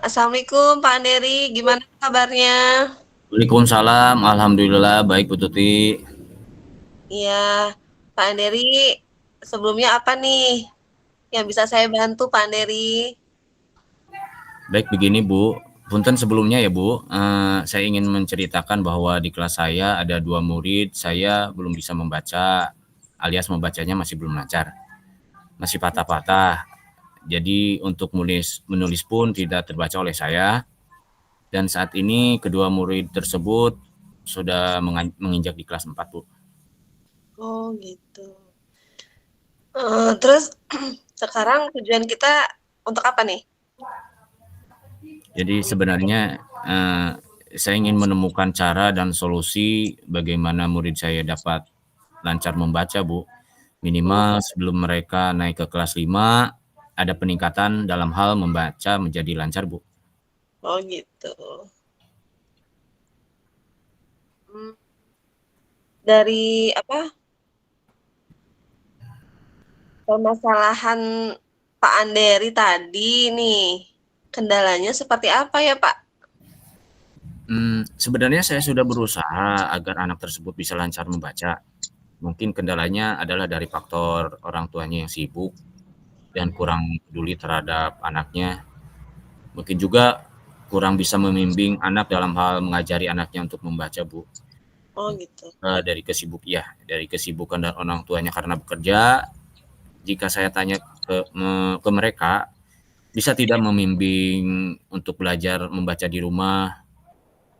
Assalamualaikum Pak Anderi, gimana kabarnya? Waalaikumsalam, alhamdulillah baik Bu Tuti. Iya, Pak Anderi, sebelumnya apa nih yang bisa saya bantu Pak Anderi? Baik begini Bu, punten sebelumnya ya Bu, saya ingin menceritakan bahwa di kelas saya ada 2 murid, saya belum bisa membaca, alias membacanya masih belum lancar, masih patah-patah. Jadi untuk menulis pun tidak terbaca oleh saya, dan saat ini kedua murid tersebut sudah menginjak di kelas 4 Bu. Oh gitu. Terus sekarang tujuan kita untuk apa nih? Jadi sebenarnya saya ingin menemukan cara dan solusi bagaimana murid saya dapat lancar membaca, Bu. Hmm, Minimal sebelum mereka naik ke kelas 5 ada peningkatan dalam hal membaca menjadi lancar, Bu. oh gitu. Hmm, dari apa permasalahan Pak Anderi tadi nih, kendalanya seperti apa ya Pak? Sebenarnya saya sudah berusaha agar anak tersebut bisa lancar membaca. Mungkin kendalanya adalah dari faktor orang tuanya yang sibuk dan kurang peduli terhadap anaknya. Mungkin juga kurang bisa membimbing anak dalam hal mengajari anaknya untuk membaca, Bu. Oh gitu. Dari kesibukan dan orang tuanya karena bekerja, jika saya tanya ke mereka, bisa tidak membimbing untuk belajar membaca di rumah?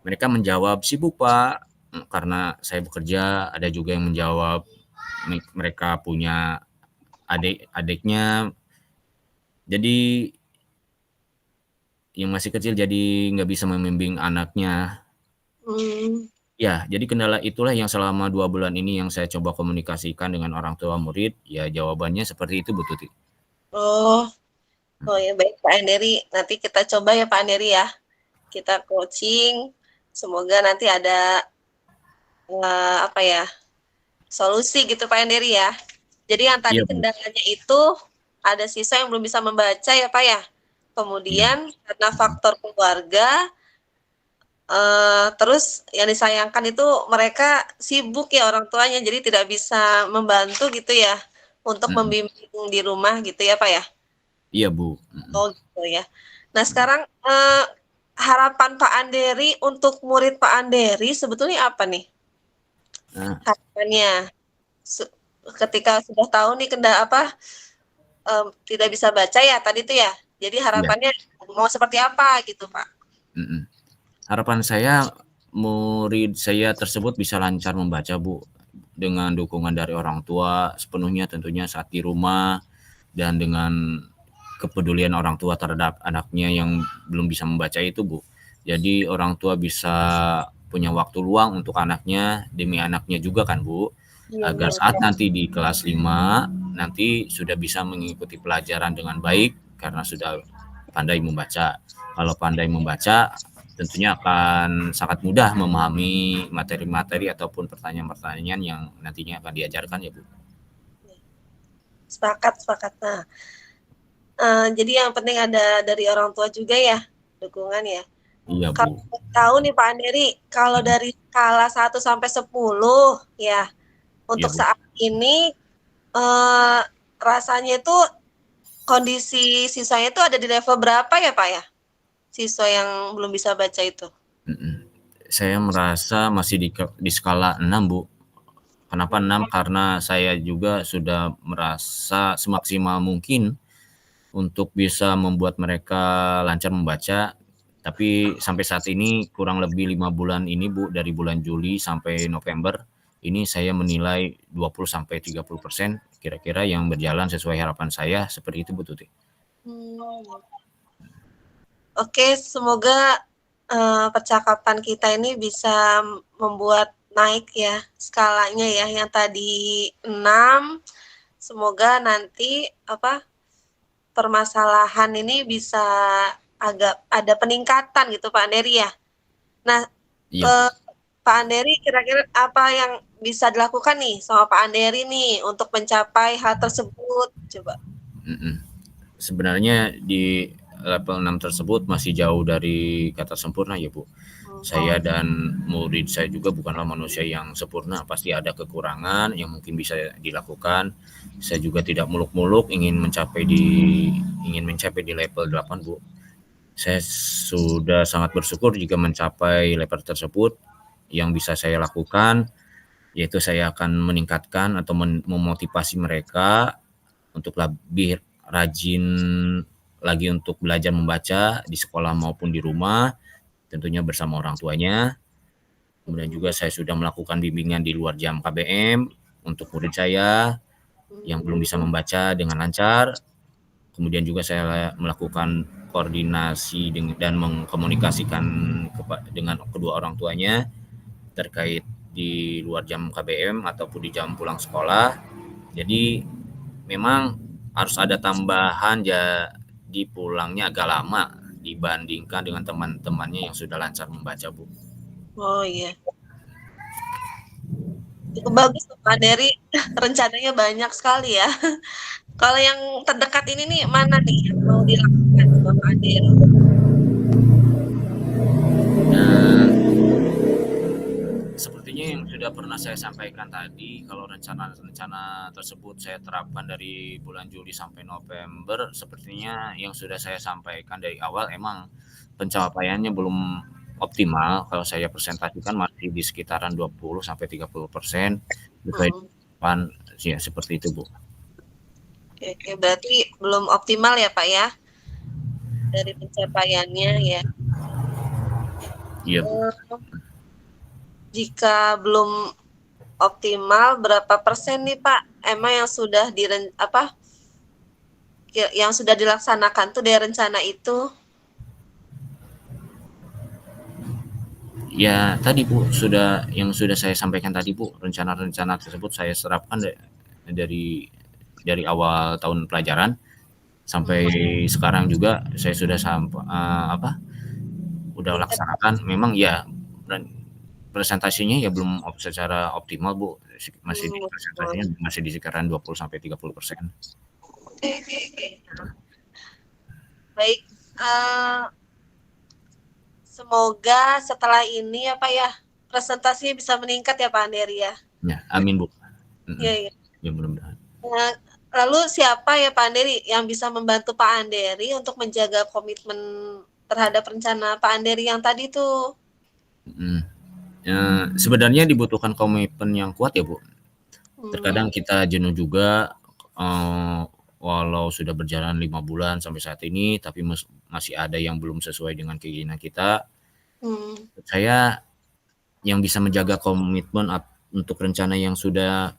Mereka menjawab, "Sibuk, Pak, karena saya bekerja." Ada juga yang menjawab, mereka punya adik-adiknya, jadi yang masih kecil jadi nggak bisa membimbing anaknya. Hmm, Ya, jadi kendala itulah yang selama 2 bulan ini yang saya coba komunikasikan dengan orang tua murid, ya jawabannya seperti itu, Bu Tuti. oh, oh ya baik Pak Anderi, nanti kita coba ya Pak Anderi ya. Kita coaching, semoga nanti ada apa ya solusi gitu Pak Anderi ya. Jadi yang tadi Iya, Bu. kendalanya itu ada siswa yang belum bisa membaca ya Pak ya. Iya. Kemudian karena faktor keluarga, terus yang disayangkan itu mereka sibuk ya orang tuanya, jadi tidak bisa membantu gitu ya untuk Mhm. membimbing di rumah gitu ya Pak ya. Iya, Bu. Mhm. Oh gitu ya. Nah sekarang harapan Pak Anderi untuk murid Pak Anderi sebetulnya apa nih Nah, harapannya? Su- Ketika sudah tahu nih tidak bisa baca ya tadi tuh ya. Jadi iya. harapannya mau seperti apa gitu Pak? Mhm. Harapan saya murid saya tersebut bisa lancar membaca, Bu, dengan dukungan dari orang tua sepenuhnya tentunya saat di rumah dan dengan kepedulian orang tua terhadap anaknya yang belum bisa membaca itu, Bu. Jadi orang tua bisa punya waktu luang untuk anaknya demi anaknya juga kan, Bu. Iya Agar benar. saat nanti di kelas 5 nanti sudah bisa mengikuti pelajaran dengan baik karena sudah pandai membaca. Kalau pandai membaca tentunya akan sangat mudah memahami materi-materi ataupun pertanyaan-pertanyaan yang nantinya akan diajarkan ya, Bu. Sepakat, sepakat. Nah, jadi yang penting ada dari orang tua juga ya dukungan ya. Iya, Kalau Bu. tahu nih Pak Anderi, kalau dari skala 1 sampai 10 ya, Iya, untuk Bu. saat ini eh, rasanya itu kondisi siswanya itu ada di level berapa ya Pak ya? Siswa yang belum bisa baca itu. Mhm. Saya merasa masih di skala 6, Bu. Kenapa 6? Karena saya juga sudah merasa semaksimal mungkin untuk bisa membuat mereka lancar membaca, tapi sampai saat ini kurang lebih 5 bulan ini, Bu, dari bulan Juli sampai November, ini saya menilai 20 sampai 30% kira-kira yang berjalan sesuai harapan saya, seperti itu, Bu Tuti. Hmm. Oke, semoga percakapan kita ini bisa membuat naik ya skalanya ya yang tadi 6, semoga nanti permasalahan ini bisa agak ada peningkatan gitu Pak Anderi ya. Nah, Iya, Bu. eh, Pak Anderi kira-kira apa yang bisa dilakukan nih sama Pak Anderi nih untuk mencapai hal tersebut? Coba. Mhm. sebenarnya di level 6 tersebut masih jauh dari kata sempurna ya Bu. Saya dan murid saya juga bukanlah manusia yang sempurna, pasti ada kekurangan yang mungkin bisa dilakukan. Saya juga tidak muluk-muluk ingin mencapai di level 8 Bu. Saya sudah sangat bersyukur jika mencapai level tersebut. Yang bisa saya lakukan yaitu saya akan meningkatkan atau memotivasi mereka untuk lebih rajin lagi untuk belajar membaca di sekolah maupun di rumah, tentunya bersama orang tuanya. Kemudian juga saya sudah melakukan bimbingan di luar jam KBM untuk murid saya yang belum bisa membaca dengan lancar. Kemudian juga saya melakukan koordinasi dan mengkomunikasikan dengan kedua orang tuanya terkait di luar jam KBM ataupun di jam pulang sekolah. Jadi memang harus ada tambahan di pulangnya agak lama dibandingkan dengan teman-temannya yang sudah lancar membaca Bu. Oh iya. Cukup bagus tuh Pak Dery, rencananya banyak sekali ya. Kalau yang terdekat ini nih mana nih yang mau dilakukan sama Pak Dery? Dan sepertinya yang sudah pernah saya sampaikan tadi, kalau rencana-rencana tersebut saya terapkan dari bulan Juli sampai November, sepertinya yang sudah saya sampaikan dari awal emang pencapaiannya belum optimal. Kalau saya presentasikan masih di sekitaran 20 sampai 30% sesuai depan ya seperti itu Bu. Oke, berarti belum optimal ya Pak ya dari pencapaiannya ya. Iya Bu. Jika belum optimal berapa persen nih Pak emang yang sudah yang sudah dilaksanakan tuh dari rencana itu? Ya tadi Bu, yang sudah saya sampaikan tadi Bu, rencana-rencana tersebut saya serapkan dari awal tahun pelajaran sampai sekarang juga saya sudah udah laksanakan. Memang ya presentasinya ya belum secara optimal Bu, presentasinya masih di sekitaran 20 sampai 30%. Oke. Baik, semoga setelah ini ya Pak ya, presentasinya bisa meningkat ya Pak Anderi ya. Ya, amin Bu. Iya. Ya mudah-mudahan. Lalu siapa ya Pak Anderi yang bisa membantu Pak Anderi untuk menjaga komitmen terhadap rencana Pak Anderi yang tadi tuh? Sebenarnya dibutuhkan komitmen yang kuat ya Bu. Terkadang kita jenuh juga, walau sudah berjalan 5 bulan sampai saat ini, tapi masih ada yang belum sesuai dengan keinginan kita. Saya yang bisa menjaga komitmen untuk rencana yang sudah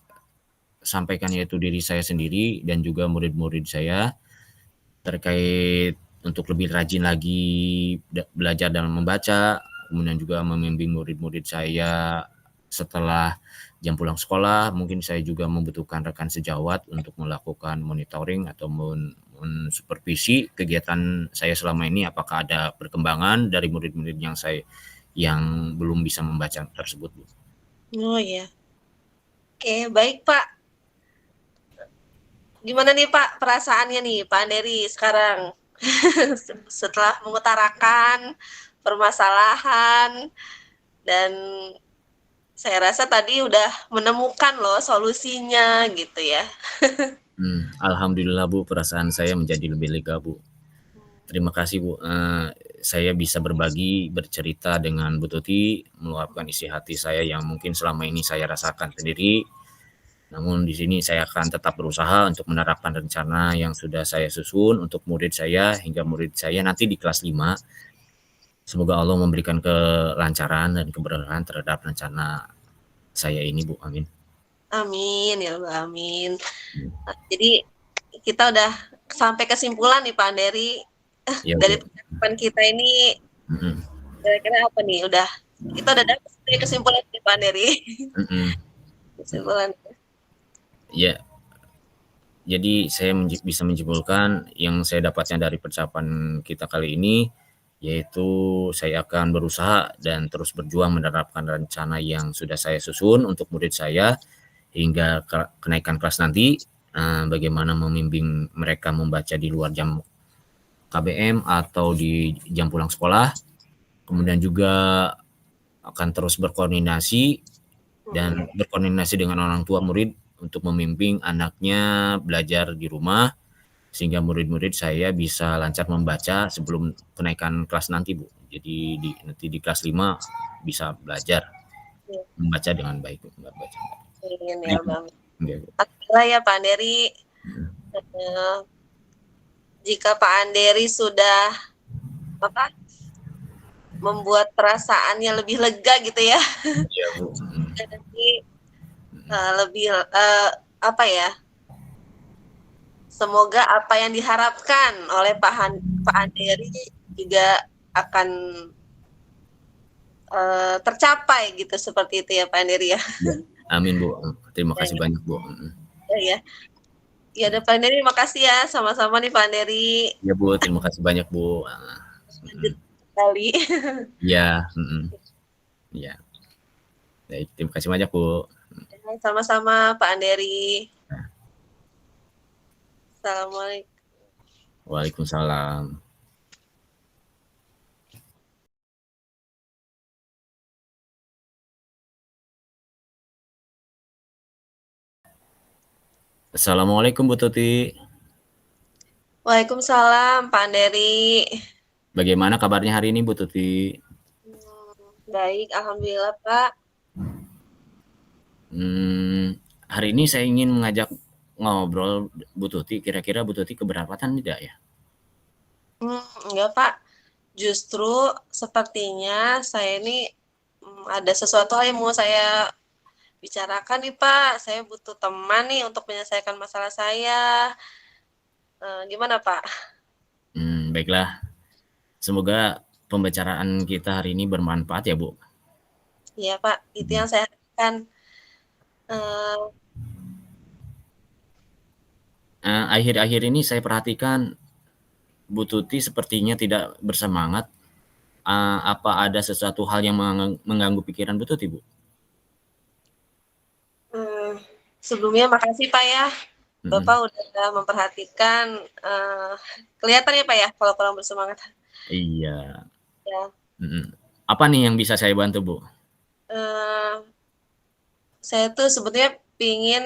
sampaikan yaitu diri saya sendiri dan juga murid-murid saya terkait untuk lebih rajin lagi belajar dalam membaca, kemudian juga membimbing murid-murid saya setelah jam pulang sekolah. Mungkin saya juga membutuhkan rekan sejawat untuk melakukan monitoring atau mensupervisi kegiatan saya selama ini, apakah ada perkembangan dari murid-murid yang belum bisa membaca tersebut Bu. Oh ya. Oke, baik Pak. Gimana nih Pak perasaannya nih Pak Anderi sekarang setelah mengutarakan permasalahan dan saya rasa tadi udah menemukan loh solusinya gitu ya. Alhamdulillah Bu, perasaan saya menjadi lebih lega Bu. Terima kasih Bu. Saya bisa berbagi, bercerita dengan Bu Tuti, meluapkan isi hati saya yang mungkin selama ini saya rasakan sendiri. Namun di sini saya akan tetap berusaha untuk menerapkan rencana yang sudah saya susun untuk murid saya hingga murid saya nanti di kelas 5. Semoga Allah memberikan kelancaran dan keberkahan terhadap rencana saya ini Bu. Amin. Amin ya Allah, amin. Nah, jadi kita udah sampai kesimpulan nih Pak Anderi Ya, dari percakapan kita ini. Kira-kira apa nih? Kita udah dapat kesimpulan nih Pak Anderi. Kesimpulan. Ya, jadi saya bisa menyimpulkan yang saya dapatnya dari percakapan kita kali ini, yaitu saya akan berusaha dan terus berjuang menerapkan rencana yang sudah saya susun untuk murid saya hingga kenaikan kelas nanti. bagaimana membimbing mereka membaca di luar jam KBM atau di jam pulang sekolah. Kemudian juga akan terus berkoordinasi dan berkoordinasi dengan orang tua murid untuk membimbing anaknya belajar di rumah sehingga murid-murid saya bisa lancar membaca sebelum kenaikan kelas nanti, Bu. Jadi nanti di kelas 5 bisa belajar Iya. membaca dengan baik, membaca. Ingin ya Gitu. Bang. Iya, Bu. Alhamdulillah ya Pak Anderi. Jika Pak Anderi sudah apa membuat perasaannya lebih lega gitu ya, Iya, Bu. jadi lebih apa ya? Semoga apa yang diharapkan oleh Pak Anderi juga akan tercapai gitu seperti itu ya Pak Anderi ya. Ya. Amin, Bu. Terima kasih banyak, Bu. Ya. Ya udah Pak Anderi, makasih ya, sama-sama nih Pak Anderi. Ya, Bu, terima kasih banyak, Bu. Kali. Iya, iya. Baik, terima kasih banyak, Bu. Sama-sama Pak Anderi. Assalamualaikum. Waalaikumsalam. Assalamualaikum Bu Tuti. Waalaikumsalam Pak Anderi. Bagaimana kabarnya hari ini Bu Tuti? Baik, alhamdulillah Pak. Hari ini saya ingin mengajak ngobrol Bu Tuti. Kira-kira Bu Tuti keberatan tidak ya? Enggak Pak. Justru sepertinya saya ini ada sesuatu hal yang mau saya bicarakan nih Pak. Saya butuh teman nih untuk menyelesaikan masalah saya. Gimana Pak? Baiklah. Semoga pembicaraan kita hari ini bermanfaat ya Bu. Iya Pak, itu yang saya harapkan. Akhir-akhir ini saya perhatikan Bu Tuti sepertinya tidak bersemangat. Apa ada sesuatu hal yang mengganggu pikiran Bu Tuti, Bu? Sebelumnya makasih Pak ya. Bapak udah memperhatikan, kelihatan ya Pak ya kalau kurang bersemangat. Iya. Ya. Apa nih yang bisa saya bantu Bu? Saya tuh sebetulnya pingin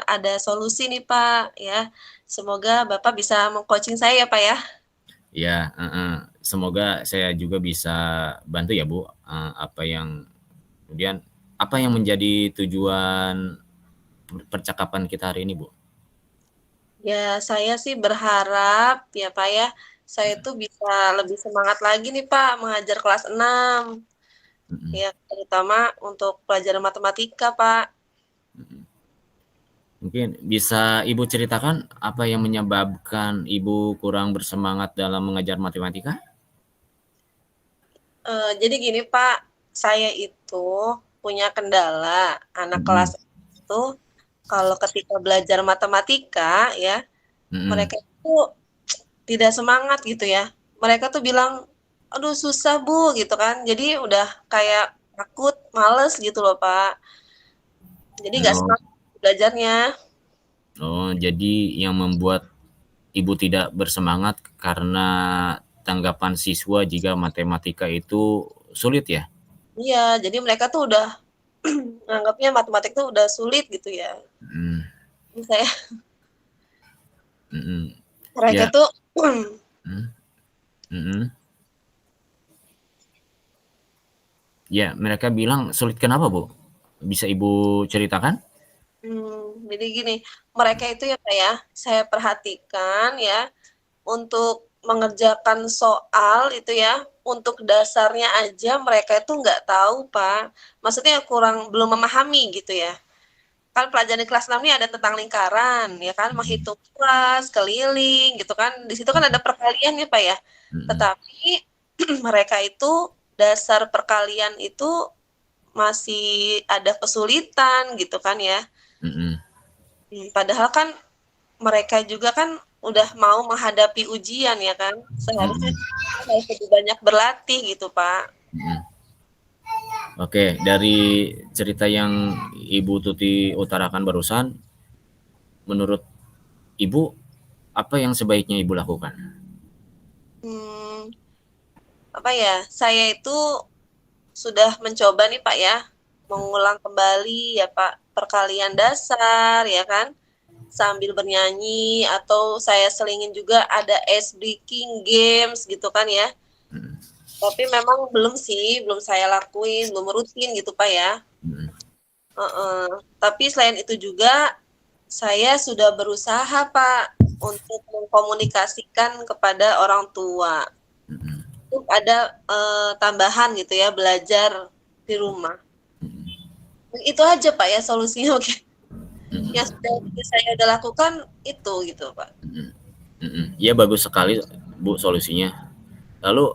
ada solusi nih Pak ya. Semoga Bapak bisa meng-coaching saya ya Pak ya. Ya, semoga saya juga bisa bantu ya Bu. Kemudian apa yang menjadi tujuan percakapan kita hari ini Bu? Ya saya sih berharap ya Pak ya, saya tuh bisa lebih semangat lagi nih Pak mengajar kelas 6. Ya, terutama untuk pelajaran matematika Pak. Mungkin bisa Ibu ceritakan apa yang menyebabkan Ibu kurang bersemangat dalam mengajar matematika? Jadi gini Pak, saya itu punya kendala, anak kelas itu kalau ketika belajar matematika ya, mereka itu tidak semangat gitu ya. Mereka tuh bilang, "Aduh susah Bu," gitu kan. Jadi udah kayak takut, males gitu loh Pak. Jadi nggak Oh, semangat belajarnya. jadi yang membuat Ibu tidak bersemangat karena tanggapan siswa jika matematika itu sulit ya? Iya, jadi mereka tuh udah nganggapnya matematik tuh udah sulit gitu ya. Jadi saya mereka Ya, tuh ya mereka bilang sulit kenapa Bu? Bisa Ibu ceritakan? jadi gini, mereka itu ya Pak ya, saya perhatikan ya, untuk mengerjakan soal itu ya, untuk dasarnya aja mereka itu nggak tahu Pak. Maksudnya belum memahami gitu ya. Kan pelajaran di kelas 6 ini ada tentang lingkaran, ya kan, menghitung kelas, keliling gitu kan, di situ kan ada perkalian ya Pak ya. Tetapi mereka itu dasar perkalian itu masih ada kesulitan gitu kan ya. Padahal kan mereka juga kan udah mau menghadapi ujian ya kan, seharusnya harus lebih banyak berlatih gitu Pak. Oke, dari cerita yang Ibu Tuti utarakan barusan, menurut Ibu, apa yang sebaiknya Ibu lakukan? Hmm, apa ya? Saya itu sudah mencoba nih Pak ya, mengulang kembali ya Pak, perkalian dasar ya kan, sambil bernyanyi atau saya selingin juga ada ice breaking games gitu kan ya. Mhm, Tapi memang belum sih, belum saya lakuin, belum rutin gitu Pak ya. mhm, Heeh. Tapi selain itu juga saya sudah berusaha Pak untuk mengkomunikasikan kepada orang tua. mhm, Untuk ada tambahan gitu ya, belajar di rumah. mhm, Itu aja Pak ya solusinya mungkin. Yang mhm, sudah saya udah lakukan itu gitu Pak. mhm, mhm. Ya bagus sekali Bu solusinya. Lalu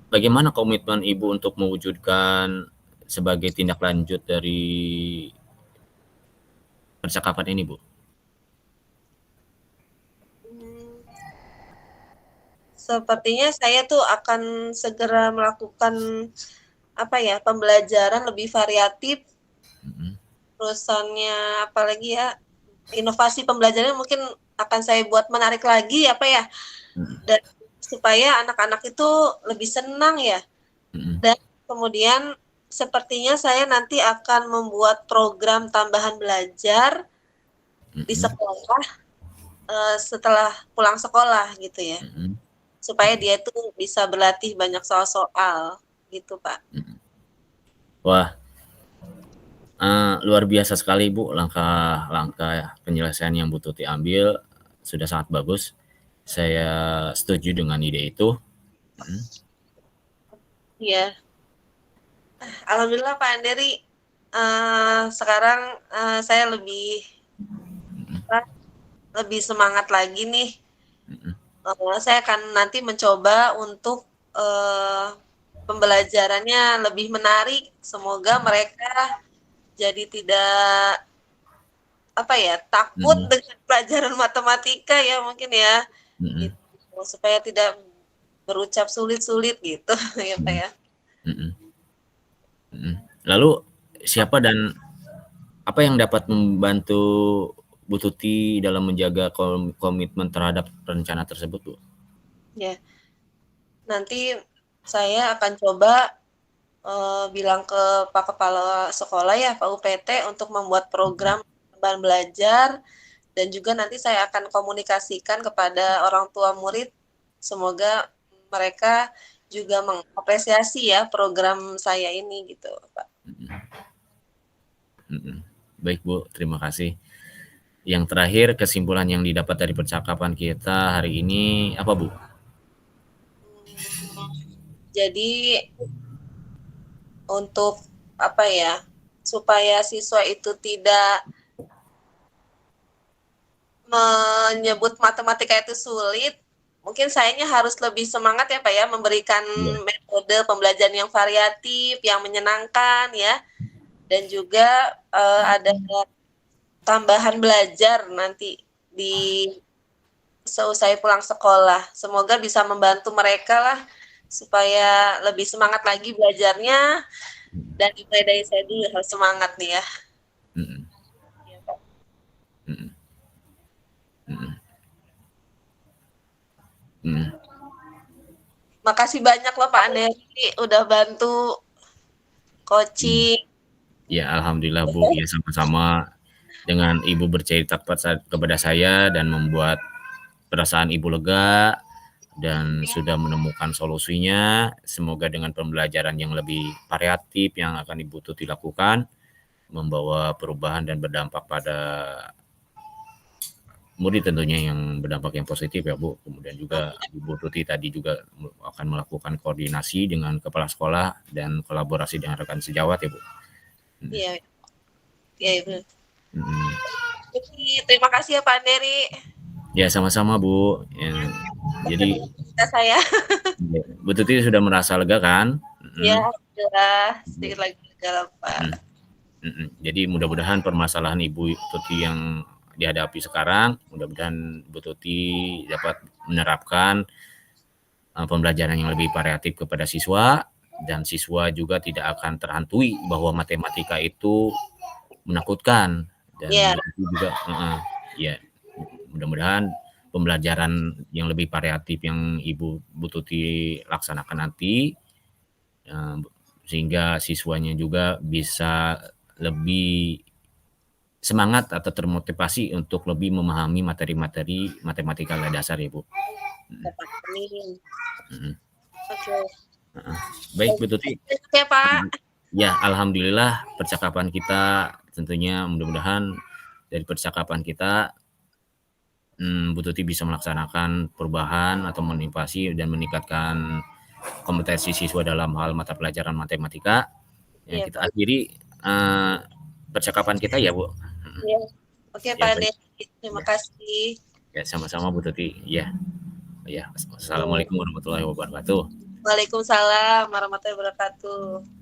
bagaimana komitmen Ibu untuk mewujudkan sebagai tindak lanjut dari percakapan ini, Bu? Hmm, sepertinya saya tuh akan segera melakukan apa ya, pembelajaran lebih variatif, Mhm, terusannya apalagi ya, inovasi pembelajaran mungkin akan saya buat menarik lagi apa ya, mhm, dan supaya anak-anak itu lebih senang ya. mhm, Dan kemudian sepertinya saya nanti akan membuat program tambahan belajar di mhm, sekolah, setelah pulang sekolah gitu ya, mhm, supaya dia tuh bisa berlatih banyak soal-soal, gitu, Pak. mhm. Wah, luar biasa sekali Bu langkah-langkah penyelesaian yang Bu Tuti ambil, sudah sangat bagus. Saya setuju dengan ide itu. Mhm, Iya, alhamdulillah Pak Anderi, sekarang, saya lebih mhm, apa, lebih semangat lagi nih, mhm, saya akan nanti mencoba untuk, pembelajarannya lebih menarik, semoga mereka jadi tidak apa ya, takut mhm, dengan pelajaran matematika ya mungkin ya, mhm, gitu. Supaya tidak berucap sulit-sulit gitu ya, Pak, mhm, ya. mhm, mhm. Lalu siapa dan apa yang dapat membantu Bu Tuti dalam menjaga komitmen terhadap rencana tersebut, Bu? Ya, nanti saya akan coba, bilang ke Pak Kepala Sekolah ya, Pak UPT untuk membuat Mhm, program tambahan belajar dan juga nanti saya akan komunikasikan kepada orang tua murid, semoga mereka juga mengapresiasi ya program saya ini gitu, Pak. mhm, mhm. Baik Bu, terima kasih. Yang terakhir kesimpulan yang didapat dari percakapan kita hari ini apa Bu? Mmm, jadi untuk apa ya, supaya siswa itu tidak menyebut matematika itu sulit, mungkin sayanya harus lebih semangat ya, Pak, ya, memberikan Iya, metode pembelajaran yang variatif, yang menyenangkan ya, dan juga, ada tambahan belajar nanti di seusai pulang sekolah. Semoga bisa membantu mereka lah supaya lebih semangat lagi belajarnya dan dimulai dari saya dulu harus semangat nih ya. mhm, Iya, Pak. mhm, mhm, mhm, Makasih banyak loh Pak Andri udah bantu iya. coaching. Ya alhamdulillah Bu, ya sama-sama dengan Ibu bercerita kepada saya dan membuat perasaan Ibu lega dan sudah menemukan solusinya. Semoga dengan pembelajaran yang lebih variatif yang akan Ibu Tuti lakukan, membawa perubahan dan berdampak pada murid tentunya yang berdampak yang positif ya Bu. Kemudian juga Ibu Tuti tadi juga akan melakukan koordinasi dengan kepala sekolah dan kolaborasi dengan rekan sejawat ya Bu. Mhm, Iya, iya, iya bener. mhm. Terima kasih ya Pak Andri. Ya sama-sama Bu. Ya, jadi Dengar cerita saya. ya, Bu Tuti sudah merasa lega kan? Ya, Mhm. alhamdulillah sedikit lagi lega lah Pak. Mhm, mhm. Jadi mudah-mudahan permasalahan Ibu Tuti yang dihadapi sekarang, mudah-mudahan Bu Tuti dapat menerapkan pembelajaran yang lebih variatif kepada siswa dan siswa juga tidak akan terhantui bahwa matematika itu menakutkan dan Iya, Bu Tuti juga, ya. mudah-mudahan pembelajaran yang lebih variatif yang Ibu Bu Tuti laksanakan nanti, sehingga siswanya juga bisa lebih semangat atau termotivasi untuk lebih memahami materi-materi matematika nilai dasar ya Bu. Amin. Mhm. Oke. Baik Bu Tuti. Ya Pak. Ya, alhamdulillah percakapan kita tentunya mudah-mudahan dari percakapan kita Bu Tuti bisa melaksanakan perubahan atau motivasi dan meningkatkan kompetensi siswa dalam hal mata pelajaran matematika. Ya, Iya kita Pak. akhiri percakapan kita ya Bu. Iya. Oke Ya, Pak baik. Andi, terima kasih. Ya, sama-sama Bu Tuti. Ya. Ya, assalamualaikum warahmatullahi wabarakatuh. Waalaikumsalam warahmatullahi wabarakatuh.